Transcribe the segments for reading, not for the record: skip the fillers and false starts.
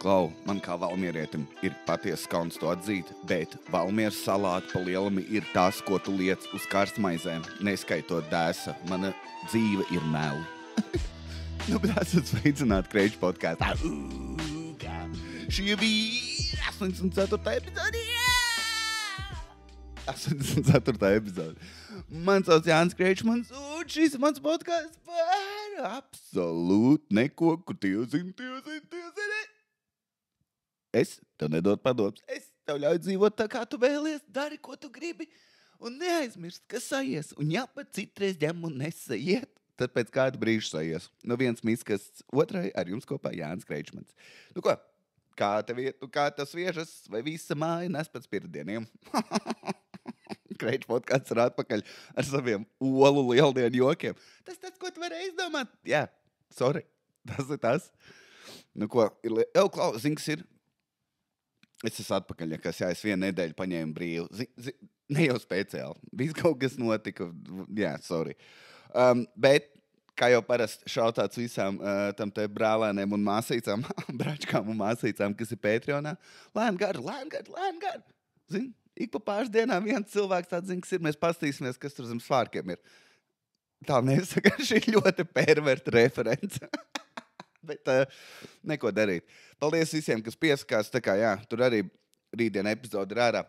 Klau, man kā valmierietim ir patiesi kauns to atzīt, bet valmieras salāti pa lielam ir tas, ko tu liec uz karstmaizēm, neskaitot dēsa. Mana dzīve ir meli. Nu, bet esat sveicināti Kreiču podkāstā. Šie bija 84. epizode. 84. epizode. Man sauc Jānis Kreičs, un šis ir mans podkāsts par absolūti neko, kur tie zini. Es tev nedodu padomus. Es tev ļauju dzīvot tā, kā tu vēlies, dari, ko tu gribi, un neaizmirst, ka sajies. Un ja pat citreiz ņem un nesaiet, tad pēc kāda brīža sajies. No viens miskasts otrai ar jums kopā Jānis Kreičmans. Nu ko, kā tev iet, kā tas viežas, vai visa māja nes pēc pirmdieniem? Kreiču podkāsts ir atpakaļ ar saviem olu lieldienu jokiem. Tas, ko tu vari izdomāt? Jā, sorry, tas ir tas. Nu ko, Klau, zini, kas ir? Es esmu atpakaļ, ja kas, jā, es vienu nedēļu paņēmu brīvu. Ne jau speciāli. Viss kaut kas notika. Jā, sorry. Bet, kā jau parasti šautāts visām tam te brālēniem un māsīcām, bračkām un māsīcām, kas ir Patreonā, lēn gar. Zini, ik pa pāris dienām viens cilvēks tāds zina, kas ir. Mēs pastīsimies, kas tur zem svārkiem ir. Tā nesaka, šī ļoti perverta reference. Bet neko darīt. Paldies visiem, kas piesakās. Tā kā, jā, tur arī rītdien epizode ir ārā.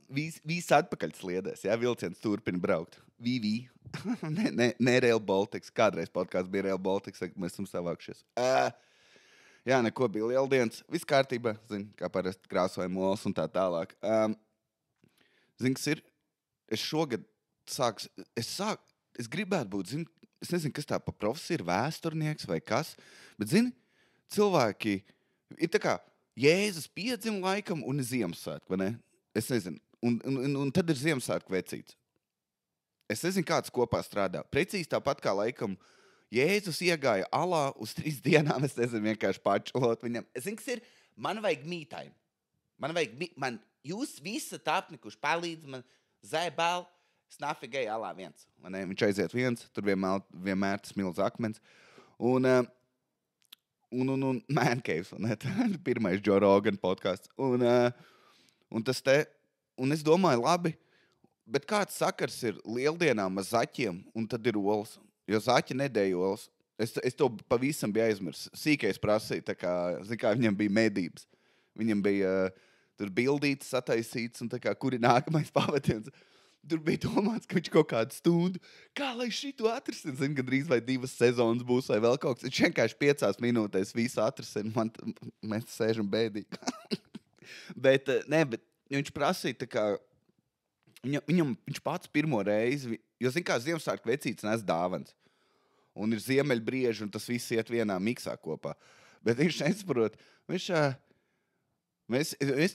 Visi atpakaļ sliedēs, jā, vilciens turpina braukt. Ne Rail Baltics. Kādreiz podkāsts bija Rail Baltics, mēs esam savākušies. Jā, neko bija lieldienas. Viss kārtībā, zini, kā parasti krāsojam olas un tā tālāk. Zini, kas ir? Es šogad es gribētu būt, zini, es nezinu, kas tā pa profesija ir, vēsturnieks vai kas, bet, zini, cilvēki ir tā kā Jēzus piedzima laikam un ir Ziemassvētku, vai ne? Es nezinu. Un tad ir Ziemassvētku vecīts. Es nezinu, kāds kopā strādā. Precīzi tāpat kā laikam Jēzus iegāja alā uz 3 dienām, es nezinu, vienkārši pačulot viņam. Es zinu, kas ir, man vajag mītaim. Jūs visi esat apnikuši, palīdz man, zēbēl, snafigai alā viens. Viņš aiziet viens, tur vienmēr tas milz akmens. Un Man Caves, pirmais Joe Rogan podcasts. Un tas te, un es domāju, labi, bet kāds sakars ir lieldienām ar zaķiem, un tad ir olas. Jo zaķi nedēja olas. Es to pavisam biju aizmirsis. Sīkais prasīja, tā kā, zin kā viņam bija medības. Viņam bija tur bildītas sataisītas, un tā kā, kur ir nākamais pavadiens. Tur bija domāts, ka viņš kaut kādu stundu, kā lai šito atrisina, zinu, gandrīz vai 2 sezonas būs vai vēl kaut kas. Viņš vienkārši 5 minūtēs visu atrisina, mēs sēžam bēdīgi. bet viņš prasīja, tā kā, viņš pats pirmo reizi, jo zinu, kā Ziemassvētku vecītis nes dāvans. Un ir ziemeļbrieži, un tas viss iet vienā miksā kopā. Bet viņš nesaprot, mēs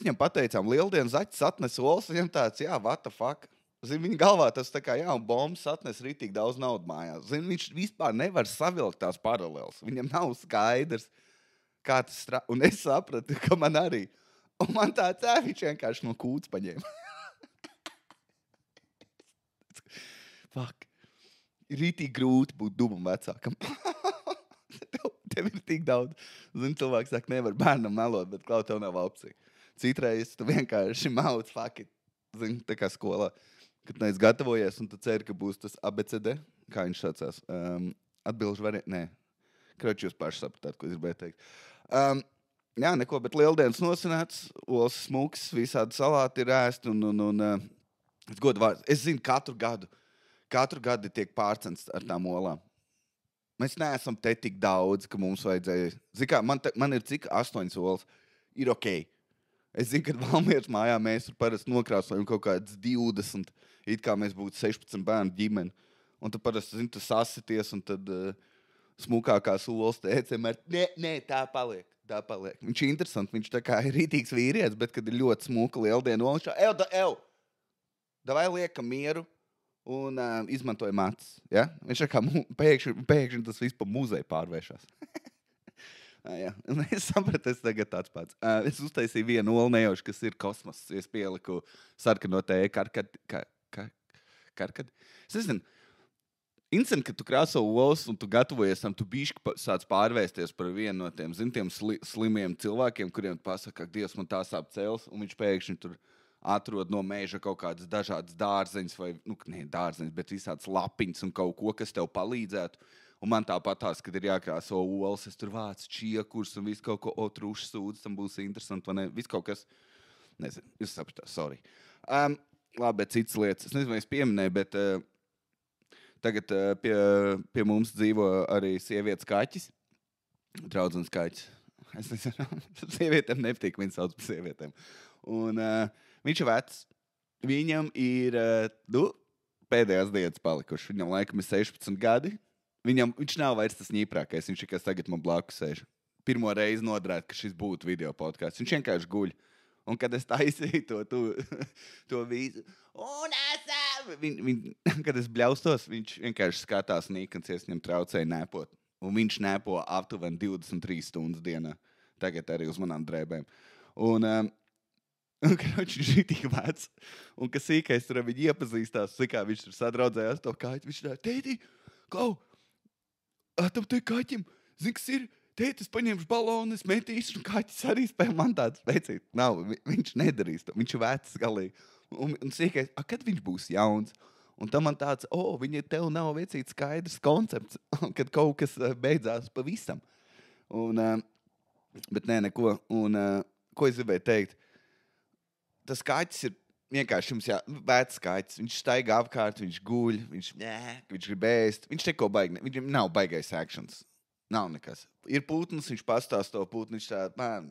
viņam pateicām, lieldienas zaķis atnes olas, viņam tāds, jā, what the fuck? Zin, viņa galvā tas tā kā, jā, un bombas atnes ritīgi daudz naudu mājās. Zin, viņš vispār nevar savilkt tās paralēlas. Viņam nav skaidrs, kā tas strādā. Un es sapratu, ka man arī. Un man tāds, viņš vienkārši no kūts paņēma. Fuck. Ir ritīgi grūti būt dumam vecākam. Tev ir tik daudz. Zin, cilvēks saka, nevar bērnam melot, bet Klau, tev nav opcija. Citreiz tu vienkārši mauc, fuck it. Zin, tā kā skolā. Kad neesi gatavojies, un tu ceri, ka būs tas ABCD, kā viņš saucās. Atbilžu varianti, nē. Kroči, jūs paši sapratāt, ko es gribēju teikt. Jā, neko, bet lieldienas nosinēts, olas smuks, visādi salāti ir ēst, un es godu vārds. Es zinu, katru gadu tiek pārcensts ar tām olām. Mēs neesam te tik daudz, ka mums vajadzēja. Zini kā, man ir cik 8 olas. Ir okei. Es zinu, ka Valmieras mājā mēs tur parasti nokrāsojam kaut kādas 20, it kā mēs būtu 16 bērnu ģimeni. Un tu parasti, zini, tu sasities, un tad smukākās olas tēcēm ar, nē, tā paliek. Viņš ir interesants, viņš tā kā ir rītīgs vīrietis, bet kad ir ļoti smuka lieldiena ola, davai liekam mieru un izmantoja matus. Ja? Viņš tā kā pēkšņi tas viss pa muzeju pārvēršas. Jā. Es sapratu, es tagad tāds pats. Es uztaisīju vienu olu nejauši, kas ir kosmos. Es pieliku sarkano tēju karkad. Es nezinu, Instant, kad tu krāso olas un tu gatavojies tam, tu bišķi sāc pārvēsties par vienu no tiem, tiem slimiem cilvēkiem, kuriem tu pasaka, ka Dievs man tā sāp cēls, un viņš pēkšņi tur atrod no mēža kaut kādas dažādas dārzeņas, vai, ne dārzeņas, bet visādas lapiņas un kaut ko, kas tev palīdzētu. Un man tāpatās, kad ir jākrāso olas, es tur vācu čiekurs un visu kaut ko otrušu sūdzu, tam būs interesanti, vai ne? Viss kaut kas, nezinu, jūs sapratāt, sorry. Labi, bet citas lietas, es nezinu, vai es pieminēju, bet tagad pie mums dzīvo arī sievietes kaķis, draudzenes kaķis. Es nezinu, sievietēm nepatīk, viņas sauc par sievietēm. Un viņš ir vecs, viņam ir, pēdējās dienas palikuši, viņam laikam ir 16 gadi. Viņš nav vairs tas ņīprākais, viņš tikai tagad man blakus sēž. Pirmo reizi nodrēt, ka šis būtu video podcasts. Viņš vienkārši guļ. Un kad es taisīju to visu, kad es bļaustos, viņš vienkārši skatās nīkans, es viņam traucēju nēpot. Un viņš nēpo aptuveni 23 stundas dienā. Tagad arī uz manām drēbēm. Un viņš ir tik vecs. Un kas sīkais tur viņi iepazīstās, kā viņš tur sadraudzējās to kāķi. Viņš tā, tētī, Klau, tam te kaķim, zini, kas ir? Tēt, es paņemšu balonu, es metīšu, un kaķis arī spēja man tāds spēcīt. Nav, viņš nedarīs to. Viņš ir vecs galīgi. Un sīkais, kad viņš būs jauns? Un tam man tāds, viņa tev nav vecīt skaidrs koncepts, kad kaut kas beidzās pavisam. Bet nē, neko. Un ko es gribēju teikt? Tas kaķis ir vienkārši jums vecs kaķis. Viņš staigā apkārt, viņš guļ, viņš grib ēst. Viņš neko baigi, viņam nav baigais actions. Nav nekas. Ir putns, viņš pastāst to putnu, viņš tā,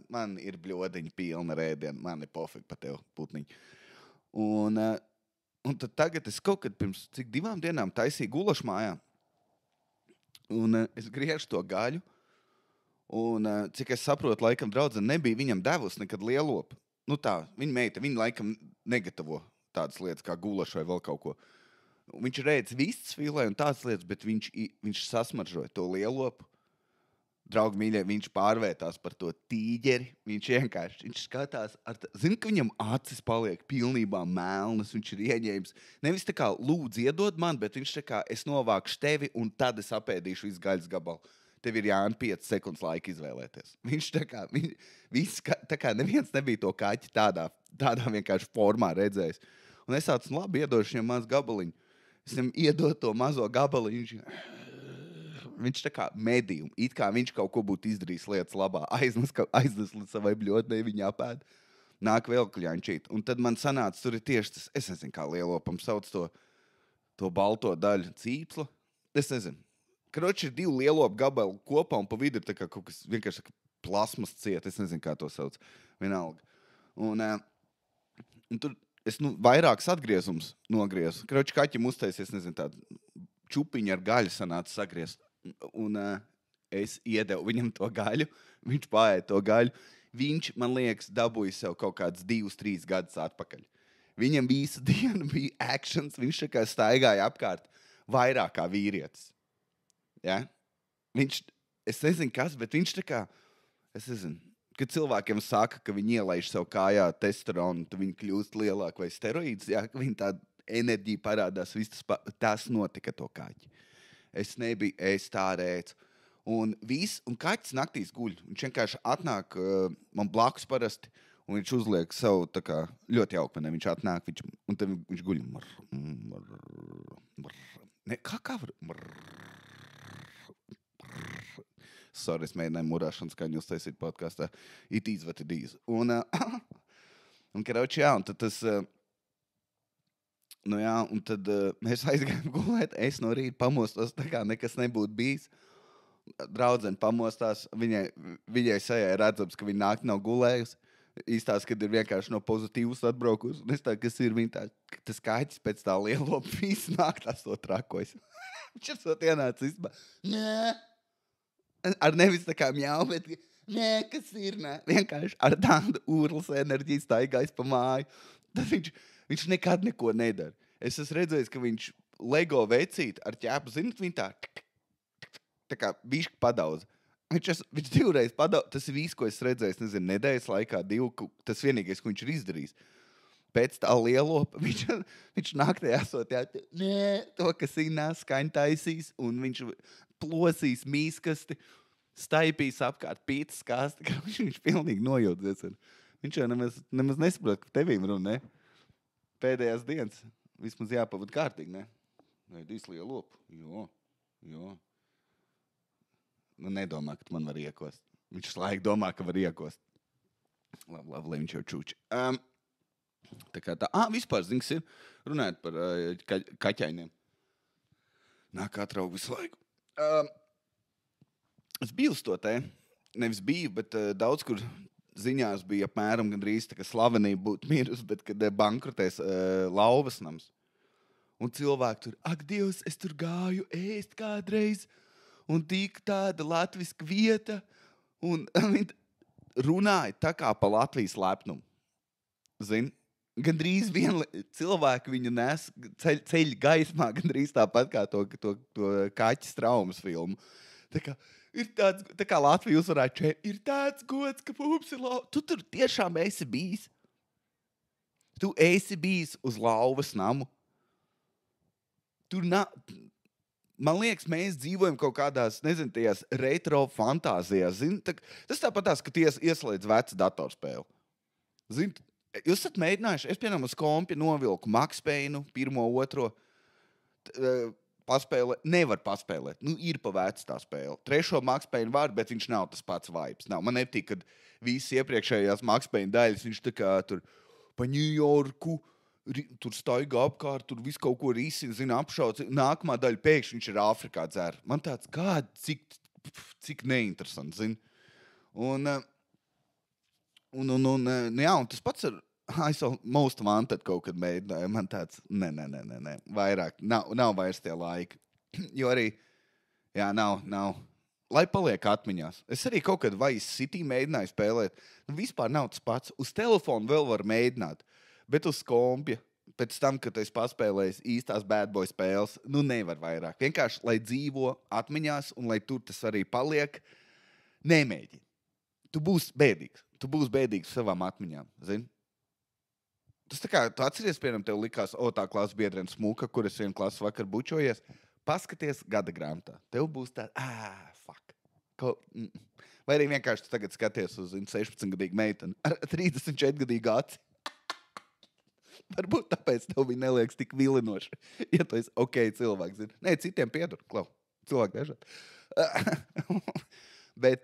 man ir bļodiņa pilna rēdiena, man ir pofīgi pa tev putniņu. Un tad tagad es kaut kad pirms 2 dienām taisīju gulašu mājā. Un es griežu to gaļu. Un cik es saprotu, laikam draudzene nebija viņam devusi nekad lielopu. Viņa meita, viņa laikam negatavo tādas lietas kā gulašu vai vēl kaut ko. Viņš redz vistas filē un tādas lietas, bet viņš sasmaržoja to lielopu. Draugi mīļie, viņš pārvērtās par to tīģeri. Viņš skatās, zina, ka viņam acis paliek pilnībā melnas, viņš ir ieņēmis. Nevis tā kā lūdzu iedod man, bet viņš tā kā es novākšu tevi un tad es apēdīšu visu gaļas gabalu. Tev ir jāņem 5 sekundes laika izvēlēties. Viņš tā kā neviens nebija to kaķi tādā vienkārši formā redzējis. Un es tāds, labi, iedošu viņam maz gabaliņu. Es viņam iedodu to mazo gabaliņu. Viņš tā kā medium. It kā viņš kaut ko būtu izdarījis lietas labā. Aiznes līdz savai bļotnei, viņa apēd. Nāk vēl kļaņčīt. Un tad man sanāca, tur ir tieši tas, es nezinu, kā lielopam sauc to balto daļu cīpsla. Es nezinu. Kroči ir 2 lielopu gabali kopā un pa vidu ir tā kā kaut kas vienkārši plasmas ciet. Es nezinu, kā to sauc. Vienalga. Un tur es vairākas atgriezums nogriezu. Kroči kaķim uztaisies, nezinu, tādu čupiņu ar gaļu sanāca sagriezt. Un es iedevu viņam to gaļu. Viņš paēda to gaļu. Viņš, man liekas, dabūja sev kaut kāds 2-3 gadus atpakaļ. Viņam visu dienu bija actions. Viņš tā kā staigāja apkārt vairāk kā vīrietis. Ja? Es nezinu kas, bet viņš tā kā, es nezinu, kad cilvēkiem saka, ka viņi ielaiž sev kājā testosteronu, tad viņi kļūst lielāk vai steroīdus, ja? Viņi tāda enerģija parādās, tas notika to kaķi. Es nebiju, es tā rēcu. Un kaķis naktīs guļ. Viņš vienkārši atnāk man blakus parasti, un viņš uzliek savu tā kā ļoti jauki, viņš atnāk, un tad viņš guļ. Kā var? Sorry, es mēģināju murāšanas skaņu uztaisīt podkastā. It is what it is. Un karoči, un tad tas... un tad mēs aizgājām gulēt. Es no rīta pamostos, tā kā nekas nebūtu bijis. Draudzene pamostās. Viņai sajā redzams, ka viņa nākt nav gulējusi. Īstās, kad ir vienkārši no pozitīvas atbraukus. Un es tā, kas ir viņa tā, tas kaķis pēc tā lielopa visu nāktās to trakojas. Viņš ir sot ienācis izbā. Nē! Ar nevis tā kā mjau, bet nē, kas ir, nē. Vienkārši ar tādu urlas enerģiju staigājis pa māju. Tad viņš nekad neko nedara. Es esmu redzējis, ka viņš Lego vecīt ar ķēpu, zinat, viņa tā kā bišķi padaudz. Viņš 2 reizes padaudz. Tas ir viss, ko es redzēju, nezinu, nedēļas laikā, 2, tas vienīgais, ko viņš ir izdarījis. pēc tā lielopa viņš naktī esot to, kas īnā skaņu taisīs, un viņš plosīs mīskasti, staipīs apkārt pītas kāsti, ka viņš pilnīgi nojūties. Viņš jau nemaz nesaprot, ka tevīm runa, ne? Pēdējās dienas vismaz jāpavad kārtīgi, ne? Vai dīs lielopu? Jo. Nu, nedomā, ka man var iekost. Viņš laik domā, ka var iekost. Labi, lai viņš jau čūči. Tā kā tā. Vispār, zings, ir runājot par kaķainiem. Nāk atraugu visu laiku. Es biju uz to te. Nevis biju, bet daudz kur ziņās bija apmēram gandrīz tā, ka slavenība būtu mirus, bet kad bankrotēs lauvas nams. Un cilvēki tur, ak, Dievs, es tur gāju ēst kādreiz, un tik tāda latviska vieta, un viņi runāja tā kā pa Latvijas lepnumu. Zini? Gandrīz cilvēki viņu nes ceļ gaismā, gandrīz tāpat kā to kaķis traumas filmu. Tā kā ir tāds, tā kā Latvija uzvarētu ir tāds gods, ka mums ir lauva. Tu tur tiešām esi bijis. Tu esi bijis uz lauvas namu. Tur man liekas, mēs dzīvojam kaut kādās, nezinu, tajās retro fantāzijās. Zin? Tas tāpatās, ka ieslēdz vecu datorspēli. Zin? Jūs esat mēģinājuši, es piemēram uz kompi novilku Max Payne, 1, 2, nevar paspēlēt. Nu, ir pa vecu tā spēle. 3. Max Payne var, bet viņš nav tas pats vibes. Man nepatīk, kad visas iepriekšējās Max Payne daļas, viņš tā kā tur pa Ņujorku, tur staigā apkārt, tur visu kaut ko risina, zina, apšauc. Nākamā daļa pēkšņi viņš ir Āfrikā dzer. Man tāds, cik neinteresanti, zina. Un tas pats ar Most Wanted kaut kad mēģināju. Man tāds, nē, vairāk, nav vairs tie laiki. Jo arī, nav. Lai paliek atmiņās. Es arī kaut kad Vice City mēģināju spēlēt. Nu, vispār nav tas pats. Uz telefonu vēl var mēģināt. Bet uz kompja, pēc tam, kad es paspēlēju īstās bad boy spēles, nu nevar vairāk. Vienkārši, lai dzīvo atmiņās un lai tur tas arī paliek, nemēģini. Tu būsi bēdīgs. Tu būsi bēdīgs savām atmiņām, zini? Tas tā kā, tu atceries, piemēram, tev likās, tā klases biedrena smuka, kur es vienu klases vakar bučojies, paskaties gada grāmatā. Tev būs tā, fuck. Vai arī vienkārši tu tagad skaties uz 16-gadīgu meiteni ar 34-gadīgu aci. Varbūt tāpēc tev viņa neliekas tik vilinoši. Ja tu esi cilvēks, zini. Nē, citiem piedur, klau. Cilvēki dažādi. Bet,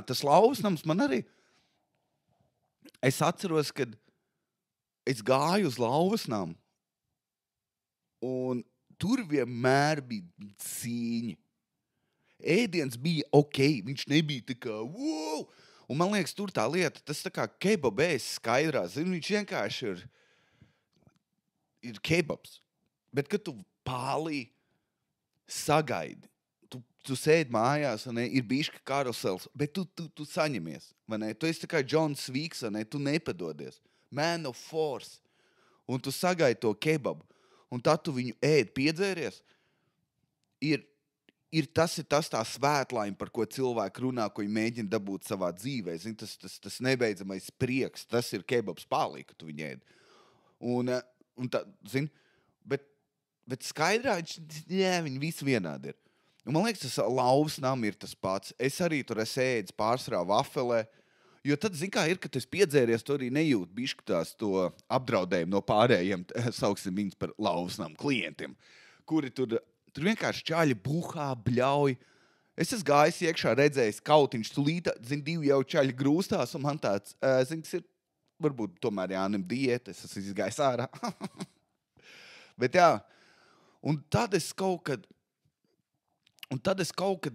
tas lauvas nams man arī... Es atceros, kad es gāju uz lauvas namu, un tur vienmēr bija cīņa. Ēdiens bija viņš nebija tā kā, wow! Un man liekas, tur tā lieta, tas tā kā kebabēs skaidrā, zini, viņš vienkārši ir kebabs. Bet, kad tu pālī sagaidi, tu sēdi mājās, ir bišķi karusels, bet tu saņemies. Tu esi tā kā Džons Svíks, tu nepadodies. Man of force. Un tu sagaidi to kebabu. Un tad tu viņu piedzēries. Tas tā svētlaime, par ko cilvēki runā, ko viņi mēģina dabūt savā dzīvē. Zin, tas nebeidzamais prieks, tas ir kebabs pālī, ka tu viņu ēdi. Un tā, zin, bet skaidrā, viņi visi vienādi ir. Un man liekas, tas lauvas nam ir tas pats. Es arī tur esmu ēdis pārsvarā vafelē, jo tad, zin kā ir, kad es piedzēries, tu arī nejūti bišķi tās to apdraudējumu no pārējiem, sauksim viņus par lauvas nam klientiem, kuri tur vienkārši čaļi buhā, bļauj. Es esmu gājis iekšā, redzējis kautiņš, tulīt, zin, 2 jau čaļi grūstās, un man tāds, zin, kas ir, varbūt tomēr jānem diēta, es esmu izgājis ārā. Bet jā, un tad es kaut kad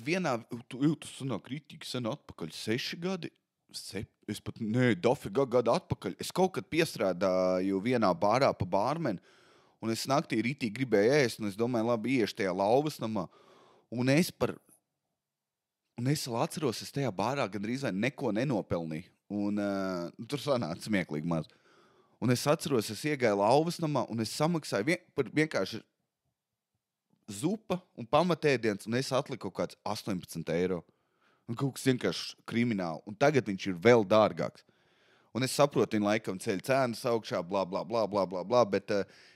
vienā, tas sanāk ritīgi sen atpakaļ, 6 gadi, es pat, dofiga gadu atpakaļ, es kaut kad piestrādāju vienā bārā pa bārmeni, un es naktī ritīgi gribēju ēst, un es domāju, labi, iešu tajā lauvas namā, un es vēl atceros, es tajā bārā gandrīz vai neko nenopelnīju, un tur sanāca smieklīgi maz. Un es atceros, es iegāju lauvas namā, un es samaksāju par vienkārši zupa un pamatēdiens, un es atliku kaut kāds 18 eiro. Un kaut kas vienkārši krimināli. Un tagad viņš ir vēl dārgāks. Un es saprotu, viņi laikam ceļ cenas augšā, bla, bla, bla, bla, bla, bla, bet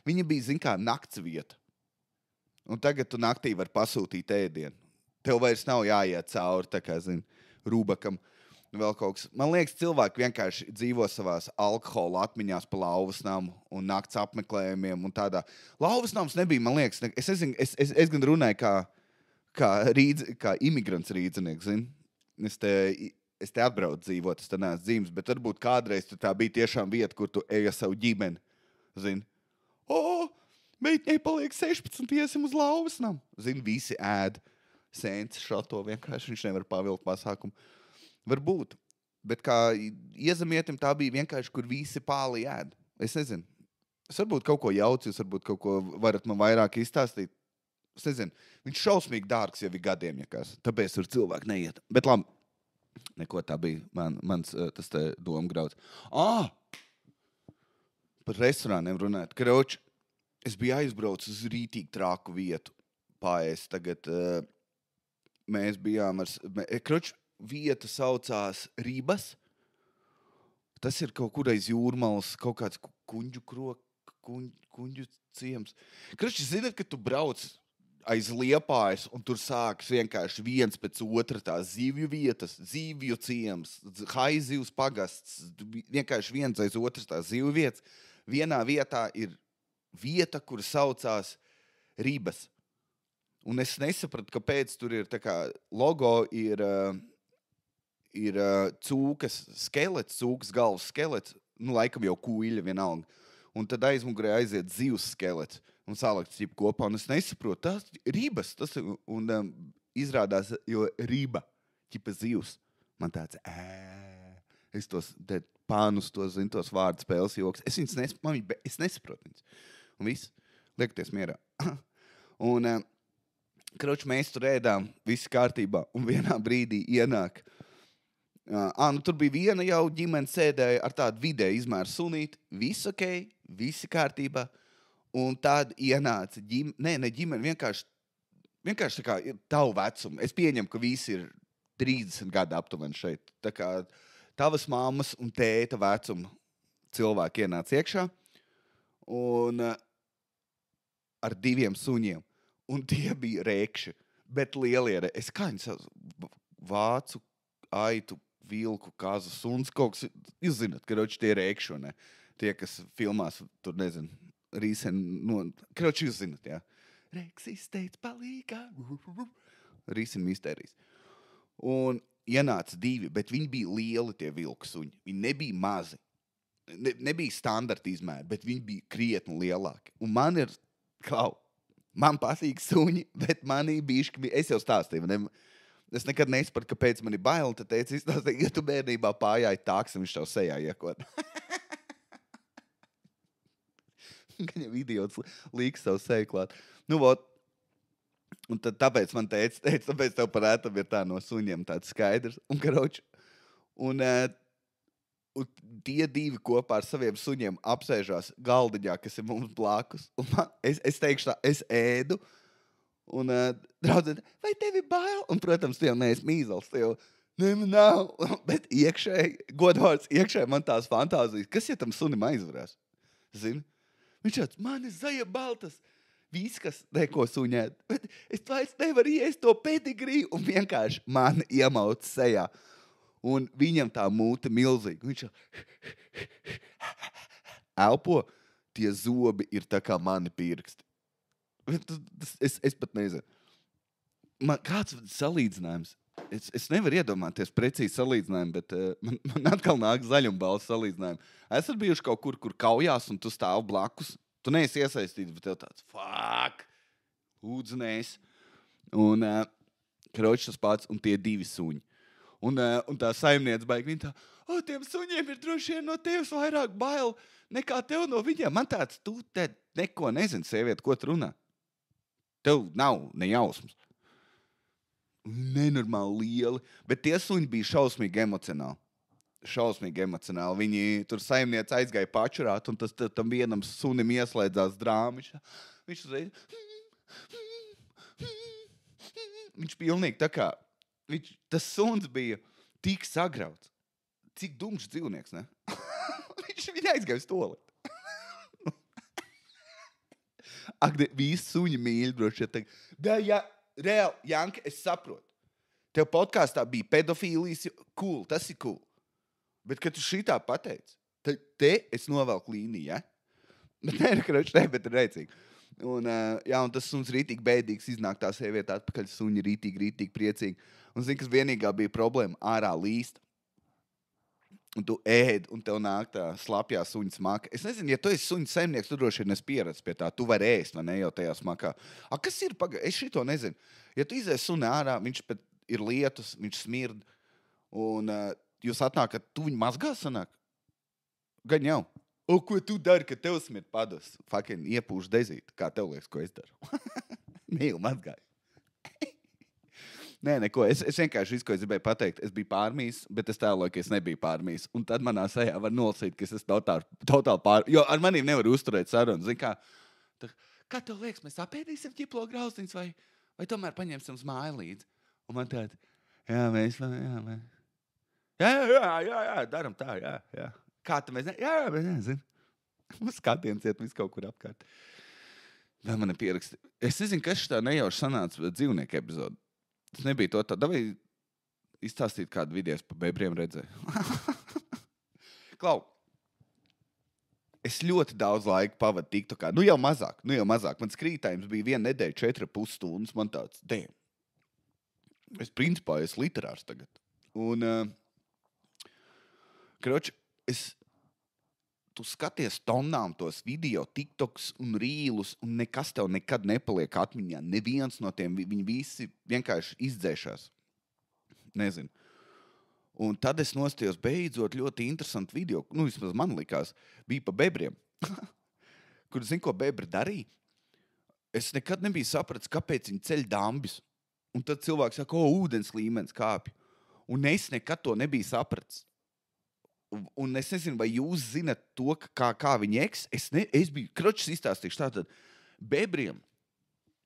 viņa bija, zin kā, nakts vieta. Un tagad tu naktī vari pasūtīt ēdienu. Tev vairs nav jāiet cauri, tā kā, zin, Rūbakam. Vēl kaut kas. Man liekas, cilvēki vienkārši dzīvo savās alkohola atmiņās pa lauvas namu un nakts apmeklējumiem un tādā. Lauvas nams nebija, man liekas, es gan runāju kā imigrants rīdzinieks, zin. Es te atbraucu dzīvot, es te neesmu dzīves, bet varbūt kādreiz tā bija tiešām vieta, kur tu eji ar savu ģimeni, zin. Meitņai paliek 16, iesim uz lauvas namu. Zin, visi ēd. Sēns šato vienkārši, viņš nevar pavilkt pasākumu. Varbūt, bet kā iezemietim tā bija vienkārši, kur visi pāli ēd. Es nezinu. Es varbūt kaut ko jaucu, jūs varbūt kaut ko varat man vairāk izstāstīt. Es nezinu. Viņš šausmīgi dārgs jau ir gadiem, jakās. Tāpēc tur cilvēki neiet. Bet labi, neko tā bija mans tas te domgrauds. Par restorāniem runāt. Kroč, es biju aizbraucis uz rītīgi trāku vietu. Paēst tagad mēs bijām Kroč, vieta saucās Ribas. Tas ir kaut kur aiz Jūrmalas, kaut kāds kuņģu ciems. Kroč, zināt, ka tu brauc aiz Liepājas un tur sākas vienkārši viens pēc otra tās zivju vietas, zivju ciems, Haizivs pagasts, vienkārši viens aiz otras tās zivju vietas. Vienā vietā ir vieta, kur saucās Ribas. Un es nesapratu, kāpēc tur ir tā kā logo ir cūkas skelets, cūkas galvas skelets, laikam jau kuiļa vienalga. Un tad aizmugurē aiziet zivs skelets un salikts ķip kopā. Un es nesaprotu, tas Ribas, tas un izrādās, jo Riba, ķipa zivs. Man tāds, es tos pānus, tos vārdu spēles joks. Es nesaprotu viņus. Un viss, liekties mierā. Un, kroč, mēs tur ēdām, viss kārtībā, un vienā brīdī ienāk. Tur bija viena jau ģimene sēdēja ar tādu vidēju izmēru sunīti, viss ok, visi kārtībā, un tad ienāca ģimene, vienkārši tā kā ir tavu vecumu. Es pieņemu, ka visi ir 30 gadu aptuveni šeit. Tā kā tavas mammas un tēta vecuma cilvēki ienāca iekšā, un ar 2 suņiem. Un tie bija rēkši, bet lielie, kā viņi sauc, vācu, aitu, vilku, kazu, suns, kaut kas, jūs zināt, karoči tie rēkši, ne? Tie, kas filmās, tur nezinu, karoči jūs zināt, jā. Rēksis teica palīgā, rīsen mistērijas. Un ienāca 2, bet viņi bija lieli tie vilku suņi, viņi nebija mazi, nebija standarta izmēri, bet viņi bija krietni lielāki. Un man patīk suņi, bet manī bišķi, es jau stāstīju, es nekad nesapratu, kāpēc man ir baili, tad teicu, izstāstīju, ja tu bērnībā pājāji tāks, un viņš tev sejā iekot. Gan jau idiots līks savu seju klāt. Nu, vot, un tad tāpēc man teica, tāpēc tev par ētam ir tā no suņiem tāds skaidrs, un karoči, un tie 2 kopā ar saviem suņiem apsēžās galdiņā, kas ir mums blakus. Un es teikšu tā, es ēdu, un draudzene, vai tevi bail? Un, protams, tu jau neesi mīzels, tu jau, man nav. Bet godvārds iekšēji man tās fantāzijas, kas ja tam sunim aizvarās? Zini? Viņš tāds, man ir zaja baltas, viskas neko suņēt, bet es vairs nevaru iest to pedigrī, un vienkārši man iemauc sejā. Un viņam tā mūte milzīgi. Viņš elpo, tie zobi ir tā kā mani pirksti. Es pat nezinu. Kāds salīdzinājums? Es nevaru iedomāties precīzi salīdzinājumu, bet man atkal nāk zaļumbalss salīdzinājumu. Esat bijuši kaut kur kaujās, un tu stāv blakus. Tu neesi iesaistīts, bet tev tāds, fuck, ūdzenēs. Un kroč tas pats, un tie 2 suņi. Un tā saimniece baigi, viņa tā, tiem suņiem ir droši vien no tevis vairāk bail nekā tev no viņiem. Man tāds, tu te neko nezini, sieviete, ko tu runā. Tev nav nejausmas. Nenormāli lieli, bet tie suņi bija šausmīgi emocionāli. Viņi tur saimniece aizgāja pačurāt, un tam vienam sunim ieslēdzās drāma. Viņš uzreiz, viņš pilnīgi tā kā, tas suns bija tik sagrauts. Cik dumšs dzīvnieks, ne? Viņa aizgāja uz toleti. Ak, visi suņi mīļi, droši vien. Reāli, Janka, es saprotu. Tev podkāstā bija pedofīlijas, cool, tas ir cool. Bet, kad tu šitā pateici, tad te es novelku līniju, ja? Bet reicīgi. Un tas suns rītīgi bēdīgs, iznāk tā sieviete atpakaļ, suņi rītīgi priecīgi. Un zini, kas vienīgā bija problēma? Ārā līst. Un tu ēd, un tev nāk tā slapjā suņa smaka. Es nezinu, ja tu esi suņa saimnieks, tu droši vien esi pieredzis pie tā. Tu vari ēst, vai ne, jau tajā smakā. Kas ir? Es šito nezinu. Ja tu izies suni ārā, viņš pat ir lietus, viņš smird, un jūs atnākat, tu viņu mazgā sanāk? Gan jau. Ko tu dari, kad tev smird pados? Fucking iepūš dezīt. Kā tev liekas, ko es daru? Mīlu mazgāju. Nē, neko. Es vienkārši visu, ko es gribēju pateikt, es biju pārmīs, bet es tēloju, ka es nebiju pārmīs. Un tad manā sajā var nolasīt, ka es esmu totāli pārmīs. Jo ar manīm nevar uzturēt sarunu. Zini, kā tev liekas, mēs apēdīsim ķiplo graustiņus vai tomēr paņemsim uz māju līdzi? Un man tāda, mēs. Jā, daram tā, jā. Kā tu mēs, jā, bet nezinu. Skatiens iet visu kaut kur apkārt. Vai man ir pieraksti? Es nezinu, kas šitā nejauši sanāca dzīvnieku epizodu. Tas nebija to tā. Davai izstāstīt kādu videos pa bebriem redzēju. Klau, es ļoti daudz laika pavadu TikTokā. Nu jau mazāk. Man skrītājums bija 1 nedēļa, 4,5 stundas. Man tāds, es principā esmu literārs tagad. Un, tu skaties tonnām tos video, TikToks un rīlus, un nekas tev nekad nepaliek atmiņā. Neviens no tiem, viņi visi vienkārši izdzēšās. Nezinu. Un tad es nostījos beidzot ļoti interesantu video, vismaz man likās, bija pa bebriem. Kur, zini, ko bebri darīja? Es nekad nebiju sapratis, kāpēc viņi ceļ dambis. Un tad cilvēks saka, ūdens līmenis kāpj. Un es nekad to nebiju sapratis. Un es nezinu, vai jūs zinat to, kā viņi es biju, kročs izstāstīšu tātad, bebriem,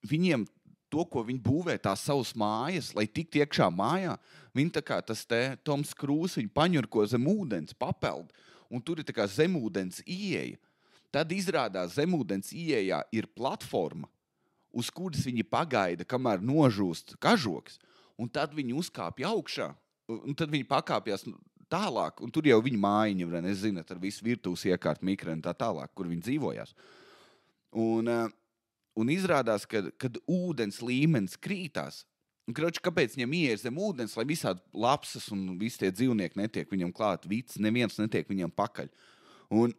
viņiem to, ko viņi būvē, tās savas mājas, lai tikt iekšā mājā, viņi tā kā tas Toms Krūs, viņi paņurko zem ūdens, papeld, un tur ir tā kā zemūdens ieeja. Tad izrādās zemūdens ieejā ir platforma, uz kuras viņi pagaida, kamēr nožūst kažoks, un tad viņi uzkāpja augšā, un tad viņi pakāpjās tālāk, un tur jau viņa mājiņa, es zinu, ar visu virtuvas iekārt mikrenu tā tālāk, kur viņi dzīvojās. Un izrādās, kad ūdens līmenis krītās, un kāpēc viņam ieiet zem ūdens, lai visādi lapsas un visi tie dzīvnieki netiek viņam klāt, vics, neviens netiek viņam pakaļ. Un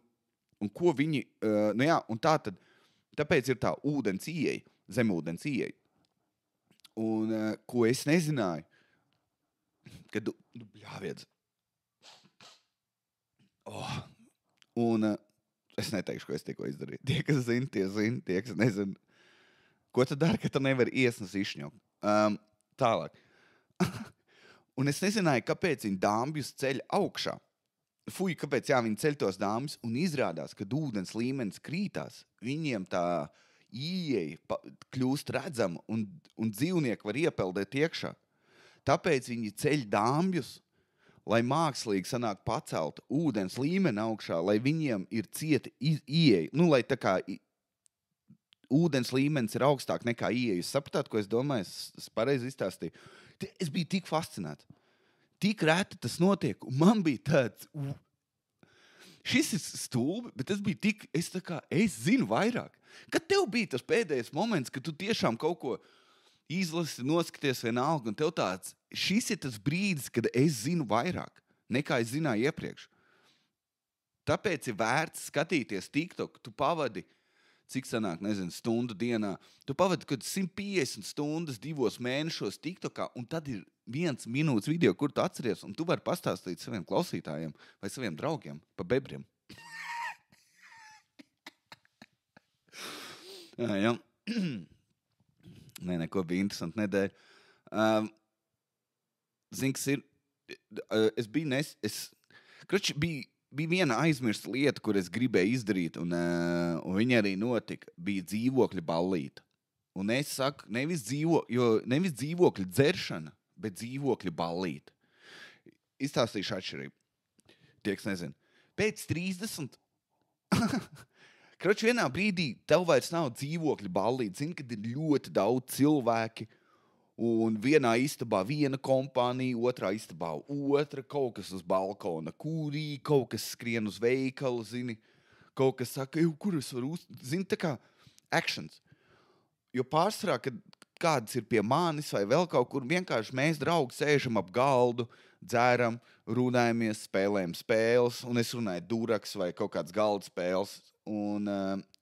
ko viņi, un tāpēc ir tā ūdens ieeja, zemūdens ieeja. Un ko es nezināju, kad, bļāviedz, un es neteikšu, ko es tikko izdarīju. Tie, kas zina, tie, kas nezina. Ko tu dari, ka tu nevari iesnas izšņaukt? Tālāk. Un es nezināju, kāpēc viņi dāmbjus ceļ augšā. Kāpēc viņi ceļ tos dāmbjus, un izrādās, kad ūdens līmenis krītās, viņiem tā ieeja kļūst redzama, un dzīvnieki var iepeldēt iekšā. Tāpēc viņi ceļ dāmbjus, lai mākslīgi sanāk pacelt ūdens līmeni augšā, lai viņiem ir cieta ieeja. Lai tā kā ūdens līmenis ir augstāk nekā ieeja. Jūs sapratāt, ko es domāju? Es pareizi izstāstīju. Es biju tik fascinēts. Tik reti tas notiek, un man bija tāds... Šis ir stulbi, bet es zinu vairāk. Kad tev bija tas pēdējais moments, kad tu tiešām kaut ko izlasi, noskaties vienalga, un tev tāds, šis ir tas brīdis, kad es zinu vairāk, nekā es zināju iepriekš. Tāpēc ir vērts skatīties TikTok, tu pavadi, cik sanāk, nezinu, stundu dienā, tu pavadi kaut 150 stundas 2 mēnešos TikTokā, un tad ir 1 minūtes video, kur tu atceries, un tu vari pastāstīt saviem klausītājiem vai saviem draugiem pa bebriem. Jā. Neko bija interesanti nedēļa. Zini, kas ir? Bija viena aizmirsta lieta, kur es gribēju izdarīt, un viņa arī notika. Bija dzīvokļa ballīte. Un es saku, nevis dzīvokļa dzeršana, bet dzīvokļa ballīte. Izstāstīšu atšķirību. Tie, kas nezinu. pēc 30. Kroč, vienā brīdī tev vairs nav dzīvokļu ballīti. Zini, kad ir ļoti daudz cilvēki. Un vienā istabā viena kompānija, otrā istabā otra, kaut kas uz balkona kūrī, kaut kas skrien uz veikalu, zini, kaut kas saka, kur es varu zini, tā kā actions. Jo pārsvarā, kad kāds ir pie manis vai vēl kaut kur, vienkārši mēs draugi sēžam ap galdu, dzeram, runājamies, spēlējam spēles, un es runāju duraks vai kaut kāds galda spēles, un,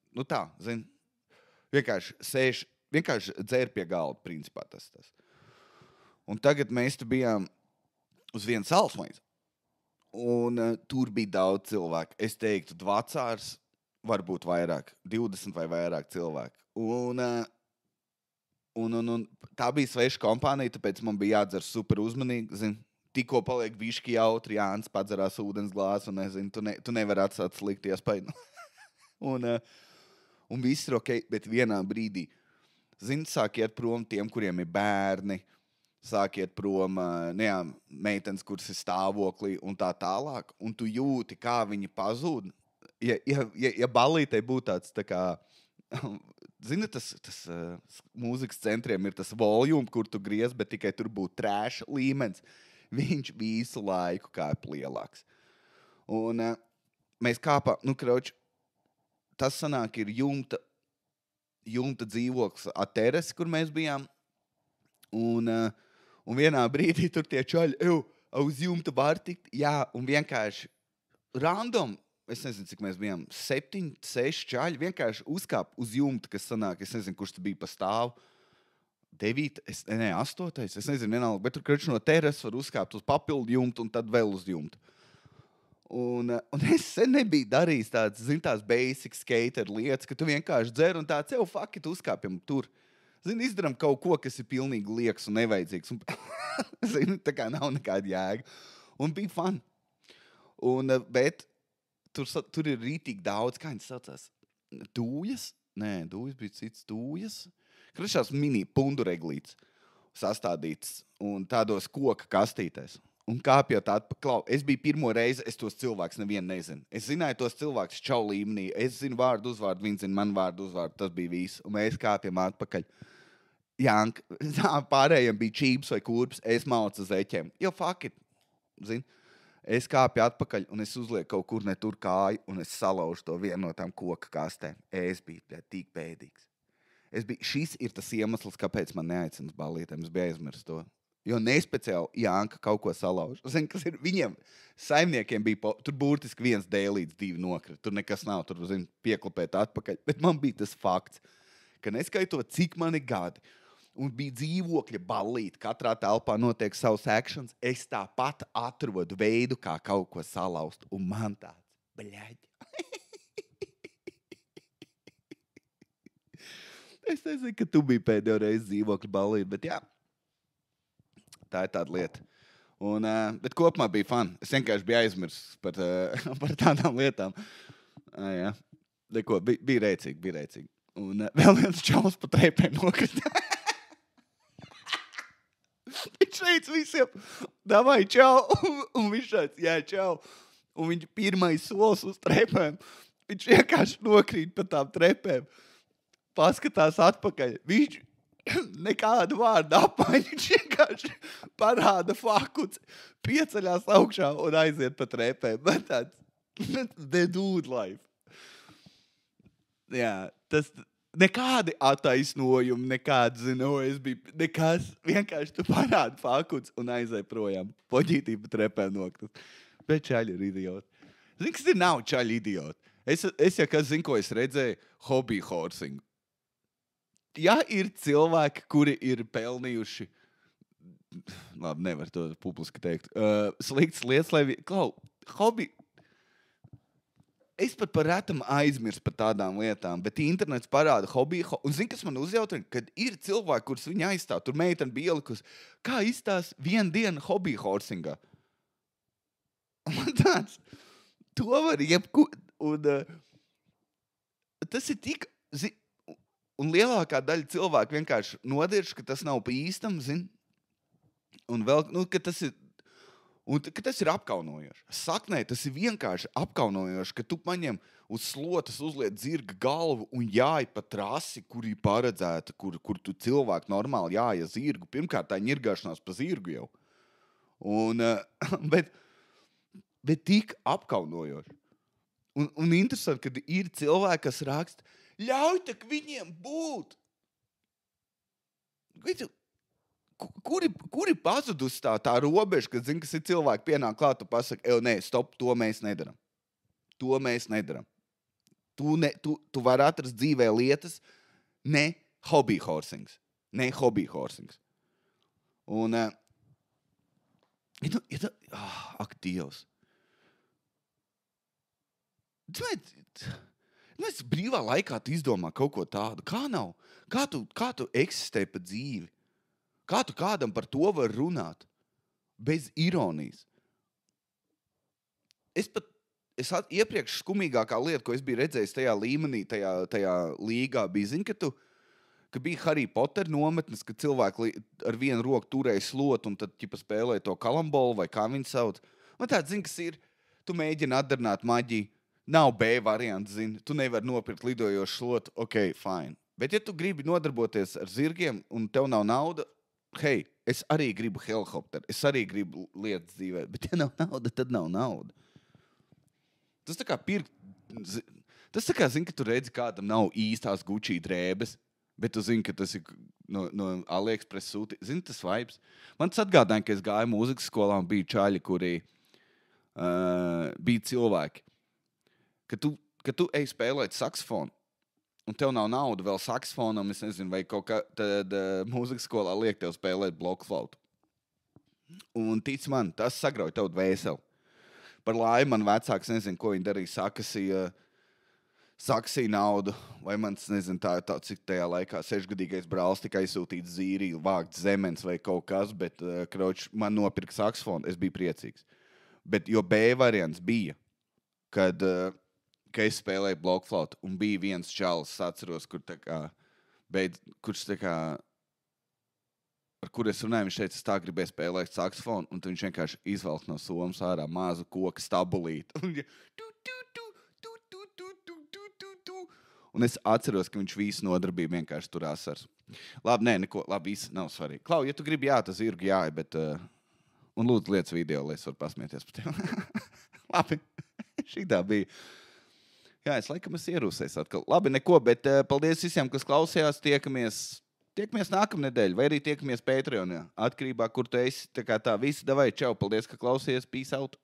nu tā, zini, vienkārši sēž, vienkārši dzer pie galda, principā tas. Un tagad mēs tu bijām uz vienu salsmaizi. Un tur bija daudz cilvēku. Es teiktu, Dvacārs varbūt vairāk, 20 vai vairāk cilvēku. Un tā bija sveša kompānija, tāpēc man bija jādzer super uzmanīgi. Zin, tikko paliek viški jautri, Jānis padzerās ūdens glāzi, un nezinu, tu nevari atstāt slikti iespēju. Un viss ir ok, bet vienā brīdī zini, sāk iet prom tiem, kuriem ir bērni, sāk iet prom meitenes, kuras ir stāvoklī un tā tālāk, un tu jūti, kā viņi pazūd. Ja ballītei būtu tāds, tā kā, zini, tas mūzikas centriem ir tas volume, kur tu griez, bet tikai tur būtu trēša līmenis, viņš visu laiku kāp lielāks. Un mēs kāpām, nu, kroč, tas sanāk ir jumta dzīvoklis Ateres, kur mēs bijām. Un vienā brīdī tur tie čaļi, uz jumta var tikt. Jā, un vienkārši random, es nezinu, cik mēs bijām, 7, 6 čaļi, vienkārši uzkāp uz jumta, kas sanāk, es nezinu, kurš tu bija pa stāvu. 9, 8, es nezinu, vienalga, bet tur kroč no teres var uzkāpt uz papildu jumtu un tad vēl uz jumtu. Un es sen nebiju darījis tādas, zini, tās basic skater lietas, ka tu vienkārši dzer un tāds, fuck it, uzkāpjam tur. Zini, izdaram kaut ko, kas ir pilnīgi liekas un nevajadzīgs. Un, zini, tā kā nav nekāda jēga. Un bija fun. Bet tur ir rītīgi daudz, kā viņas saucās? Dūjas? Nē, dūjas bija cits dūjas. Krišās mini pundureglītes sastādītas un tādos koka kastītēs. Un kāpjot atpakaļ, es biju pirmo reizi, es tos cilvēkus nevienu nezinu. Es zināju tos cilvēkus čau līmenī, es zinu vārdu, uzvārdu, viņi zina man vārdu, uzvārdu, tas bija viss. Un mēs kāpjam atpakaļ. Jank, pārējiem bija čības vai kurpes, es maucu uz eķiem. Jo, fuck it, zini. Es kāpju atpakaļ un es uzlieku kaut kur ne tur kāju un es salaužu to vienu no tām koka kastēm. Es biju tik bēdīgs. Šis ir tas iemesls, kāpēc man neaicina uz ballītēm, es biju aizmirst to. Jo nespeciāli Janka kaut ko salauž. Zini, kas ir viņiem saimniekiem bija, tur burtiski 1 dēlīts 2 nokrita. Tur nekas nav, tur, zini, pieklapēt atpakaļ. Bet man bija tas fakts, ka neskaitot, cik mani gadi, un bija dzīvokļa ballīti, katrā telpā notiek savs actions, es tāpat atrodu veidu, kā kaut ko salauzt. Un man tāds, bļaļ. Es nezinu, ka tu biji pēdējo reizi dzīvokļa ballīti, bet jā. Tā ir tāda lieta. Bet kopumā bija fun. Es vienkārši biju aizmirsis par tādām lietām. Jā. Neko, bija rēcīgi. Un vēl viens čalis pa treipēm nokrita. Viņš teica visiem, davai, čau. Un viņš teica, jā, čau. Un viņš pirmais solis uz treipēm. Viņš vienkārši nokrīt pa tām treipēm. Paskatās atpakaļ. Viņš nekādu vārdu apmaiņu, viņš vienkārši parāda fakuts, pieceļās augšā un aiziet pa trepēm. Bet tāds, the dude life. Jā, tas nekādi attaisnojumi, nekādi, zinu, es biju, nekas, vienkārši tu parādi fakuts un aizēj projām. Poģītī pa trepēm noktas. Bet čaļi ir idioti. Zini, kas ir nav čaļi idioti? Es ja kas zinu, ko es redzēju, hobby horsingu. Ja ir cilvēki, kuri ir pelnījuši, labi, nevar to publiski teikt, sliktas lietas, lai hobby, es pat par retam aizmirst par tādām lietām, bet internets parāda hobby, un zini, kas man uzjautrina, kad ir cilvēki, kurus viņi aizstāv, tur meiteni bija ielikus, kā izstās 1 diena hobby horsingā. Un man tāds, to var un tas ir tik, un lielākā daļa cilvēku vienkārši nodirš, ka tas nav pa īstam, zin? Un vēl, ka tas ir, Un ka tas ir apkaunojoši. Saknē tas ir vienkārši apkaunojoši, ka tu paņem uz slotas uzliet zirga galvu un jāj pa trasi, kur ir paredzēta, kur tu cilvēku normāli jāja zirgu. Pirmkārt, tā ņirgāšanās pa zirgu jau. Un, bet tik apkaunojoši. Un interesanti, ka ir cilvēki, kas raksta, ļauj tak viņiem būt. Kuri pazudus tā robeža, kad zin, kas ir cilvēki pienāk klāt, tu pasaki, nē, stop, to mēs nedaram. To mēs nedaram. Tu vari atrast dzīvē lietas, ne hobby horsings. Ne hobby horsings. Un, ak, Dievs. Mēs brīvā laikā tu izdomā kaut ko tādu. Kā nav? Kā tu eksistē pa dzīvi? Kā tu kādam par to var runāt? Bez ironijas. Es iepriekš skumīgākā lieta, ko es biju redzējis tajā līmenī, tajā līgā, bija, zin, ka bija Harry Potter nometnes, ka cilvēki ar vienu roku turēja slotu un tad ķipa spēlēja to kalambolu vai kā viņi sauc. Man tāds, zin, kas ir, tu mēģini atdarināt maģiju, nav B variants, zin, tu nevari nopirkt lidojošu slotu, ok, fine. Bet ja tu gribi nodarboties ar zirgiem un tev nav nauda, hei, es arī gribu helikopteru, es arī gribu lietas dzīvē, bet ja nav nauda, tad nav nauda. Tas tā kā tas tā kā, zin, ka tu redzi, kādam nav īstās Gucci drēbes, bet tu zini, ka tas ir no AliExpress sūti. Zini, tas vibes. Man tas atgādāja, ka es gāju mūzikas skolā un bija čaļi, kuri bija cilvēki. Ka tu ej spēlēt saksofonu, un tev nav nauda vēl saksofonam, es nezinu, vai kaut kā, tad mūzikas skolā liek tev spēlēt blokflautu. Un tic man, tas sagrauj tev dvēseli. Par laimi man vecāks, nezinu, ko viņi darīja, saksīja naudu, vai mans, nezinu, tā cik tajā laikā 6-gadīgais brālis tika aizsūtīts zīrī, vākt zemens vai kaut kas, bet, kroč, man nopirka saksofonu, es biju priecīgs. Bet, jo B variants bija, kad es spēlēju blokflautu, un bija viens čalis, atceros, kurš tā kā, ar kur es runāju, viņš teica, es tā gribēju spēlēt saksofonu, un tad viņš vienkārši izvelk no somas ārā mazu koku stabulīti. Un es atceros, ka viņš visu nodarbību vienkārši tur asars. Labi, neko, labi, viss nav svarīgi. Klau, ja tu gribi tas zirgu jāja, bet... un lūdzu lietas video, lai es varu pasmieties par tevi. Labi, šitā bija. Jā, es laikam esmu ierūsējis atkal. Labi, neko, bet paldies visiem, kas klausījās. Tiekamies nākamnedēļ, vai arī tiekamies Patreonā. Atkarībā, kur tu esi. Tā kā tā, visi, davai, čau, paldies, ka klausījies. Peace out.